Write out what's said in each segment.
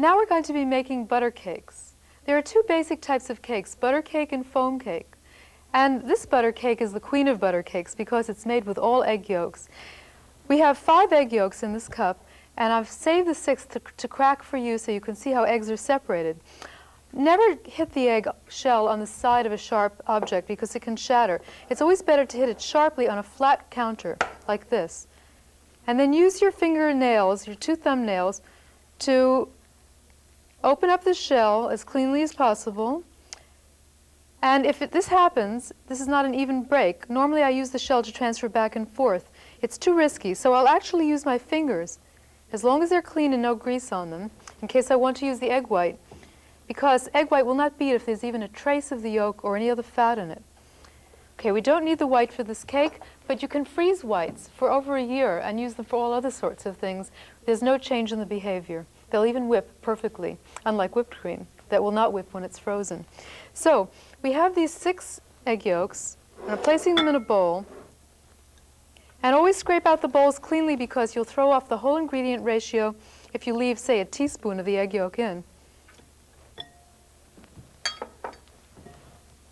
Now we're going to be making butter cakes. There are two basic types of cakes, butter cake and foam cake. And this butter cake is the queen of butter cakes because it's made with all egg yolks. We have 5 egg yolks in this cup, and I've saved the 6th to crack for you so you can see how eggs are separated. Never hit the egg shell on the side of a sharp object because it can shatter. It's always better to hit it sharply on a flat counter like this. And then use your fingernails, your 2 thumbnails, to open up the shell as cleanly as possible. And if this happens, this is not an even break. Normally I use the shell to transfer back and forth. It's too risky, so I'll actually use my fingers, as long as they're clean and no grease on them, in case I want to use the egg white, because egg white will not beat if there's even a trace of the yolk or any other fat in it. Okay, we don't need the white for this cake, but you can freeze whites for over a year and use them for all other sorts of things. There's no change in the behavior. They'll even whip perfectly, unlike whipped cream that will not whip when it's frozen. So we have these 6 egg yolks, and I'm placing them in a bowl. And always scrape out the bowls cleanly because you'll throw off the whole ingredient ratio if you leave, say, a teaspoon of the egg yolk in.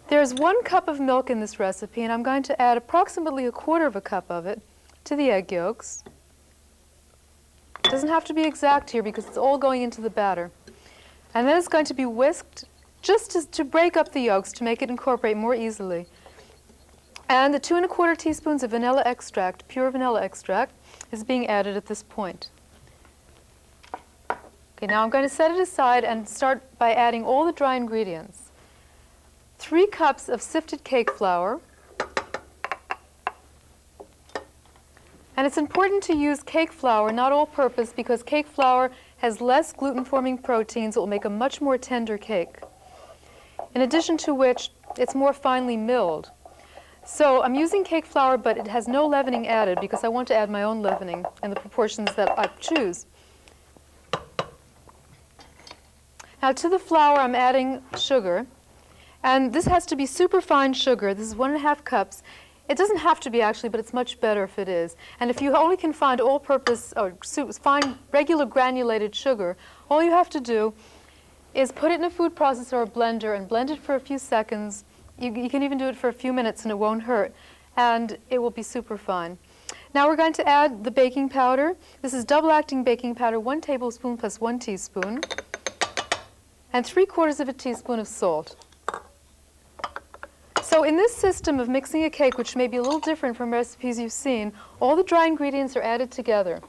There's 1 cup of milk in this recipe, and I'm going to add approximately 1/4 cup of it to the egg yolks. It doesn't have to be exact here because it's all going into the batter. And then it's going to be whisked just to break up the yolks to make it incorporate more easily. And the 2 1/4 teaspoons of vanilla extract, pure vanilla extract, is being added at this point. Okay, now I'm going to set it aside and start by adding all the dry ingredients. 3 cups of sifted cake flour. And it's important to use cake flour, not all-purpose, because cake flour has less gluten-forming proteins. It will make a much more tender cake. In addition to which, it's more finely milled. So I'm using cake flour, but it has no leavening added because I want to add my own leavening in the proportions that I choose. Now to the flour, I'm adding sugar. And this has to be super fine sugar. This is 1½ cups. It doesn't have to be actually, but it's much better if it is. And if you only can find all-purpose or fine regular granulated sugar, all you have to do is put it in a food processor or blender and blend it for a few seconds. You can even do it for a few minutes and it won't hurt. And it will be super fine. Now we're going to add the baking powder. This is double-acting baking powder, 1 tablespoon plus 1 teaspoon. And 3/4 teaspoon of salt. So in this system of mixing a cake, which may be a little different from recipes you've seen, all the dry ingredients are added together.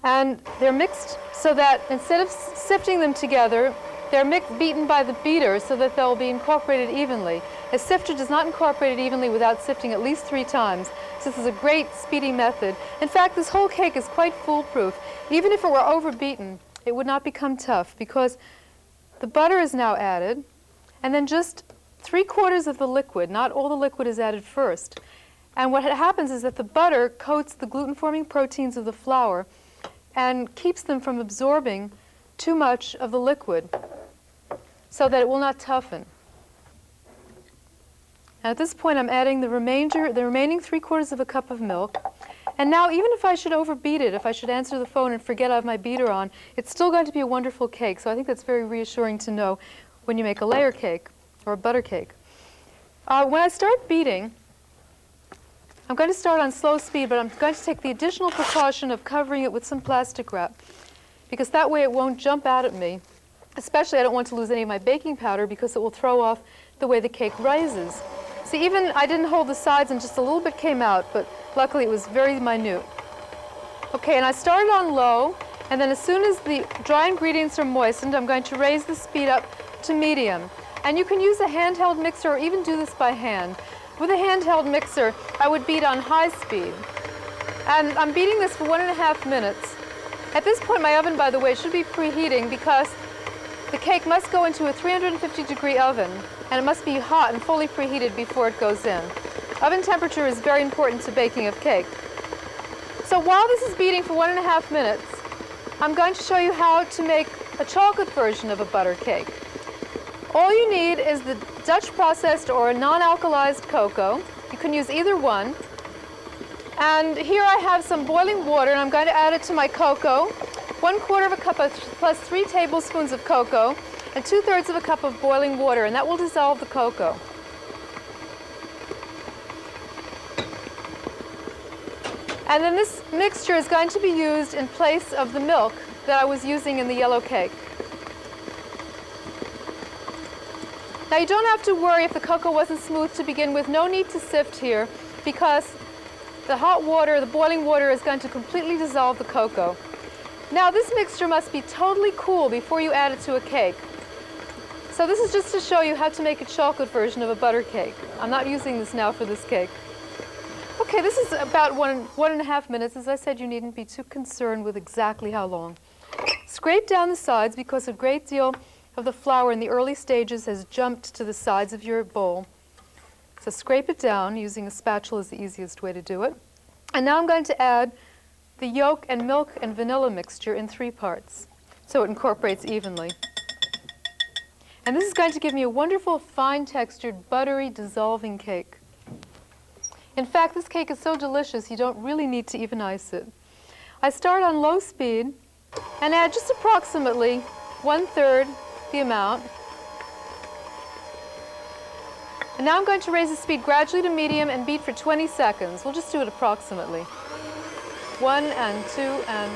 And they're mixed so that instead of sifting them together, they're beaten by the beater so that they'll be incorporated evenly. A sifter does not incorporate it evenly without sifting at least 3 times. So this is a great, speedy method. In fact, this whole cake is quite foolproof. Even if it were overbeaten, it would not become tough because the butter is now added, and then just 3/4 of the liquid, not all the liquid is added first. And what happens is that the butter coats the gluten-forming proteins of the flour and keeps them from absorbing too much of the liquid so that it will not toughen. And at this point, I'm adding the remaining 3/4 cup of milk. And now, even if I should overbeat it, if I should answer the phone and forget I have my beater on, it's still going to be a wonderful cake. So I think that's very reassuring to know when you make a layer cake or a butter cake. When I start beating, I'm going to start on slow speed, but I'm going to take the additional precaution of covering it with some plastic wrap, because that way it won't jump out at me. Especially, I don't want to lose any of my baking powder because it will throw off the way the cake rises. See, even I didn't hold the sides and just a little bit came out, but luckily it was very minute. Okay, and I started on low, and then as soon as the dry ingredients are moistened, I'm going to raise the speed up to medium. And you can use a handheld mixer or even do this by hand. With a handheld mixer, I would beat on high speed. And I'm beating this for 1½ minutes. At this point, my oven, by the way, should be preheating because the cake must go into a 350-degree oven, and it must be hot and fully preheated before it goes in. Oven temperature is very important to baking of cake. So while this is beating for 1½ minutes, I'm going to show you how to make a chocolate version of a butter cake. All you need is the Dutch processed or non-alkalized cocoa. You can use either one. And here I have some boiling water, and I'm going to add it to my cocoa. 1/4 of a cup plus 3 tablespoons of cocoa and 2/3 of a cup of boiling water, and that will dissolve the cocoa. And then this mixture is going to be used in place of the milk that I was using in the yellow cake. Now you don't have to worry if the cocoa wasn't smooth to begin with. No need to sift here because the hot water, the boiling water, is going to completely dissolve the cocoa. Now this mixture must be totally cool before you add it to a cake. So this is just to show you how to make a chocolate version of a butter cake. I'm not using this now for this cake. Okay, this is about 1.5 minutes. As I said, you needn't be too concerned with exactly how long. Scrape down the sides because a great deal of the flour in the early stages has jumped to the sides of your bowl. So scrape it down. Using a spatula is the easiest way to do it. And now I'm going to add the yolk and milk and vanilla mixture in 3 parts so it incorporates evenly. And this is going to give me a wonderful, fine-textured, buttery, dissolving cake. In fact, this cake is so delicious you don't really need to even ice it. I start on low speed and add just approximately 1/3 the amount. And now I'm going to raise the speed gradually to medium and beat for 20 seconds. We'll just do it approximately. 1 and 2 and...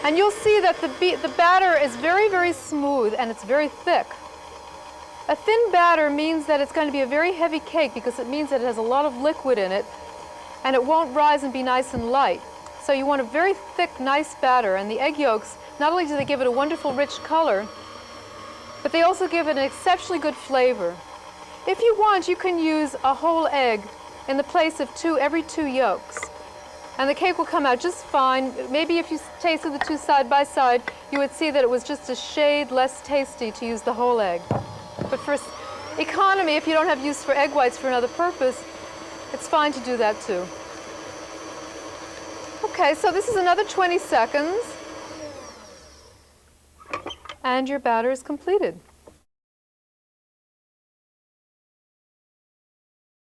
And you'll see that the batter is very, very smooth and it's very thick. A thin batter means that it's going to be a very heavy cake because it means that it has a lot of liquid in it and it won't rise and be nice and light. So you want a very thick, nice batter, and the egg yolks, not only do they give it a wonderful rich color, but they also give it an exceptionally good flavor. If you want, you can use a whole egg in the place of every 2 yolks. And the cake will come out just fine. Maybe if you tasted the 2 side by side, you would see that it was just a shade less tasty to use the whole egg. But for economy, if you don't have use for egg whites for another purpose, it's fine to do that too. Okay, so this is another 20 seconds. And your batter is completed.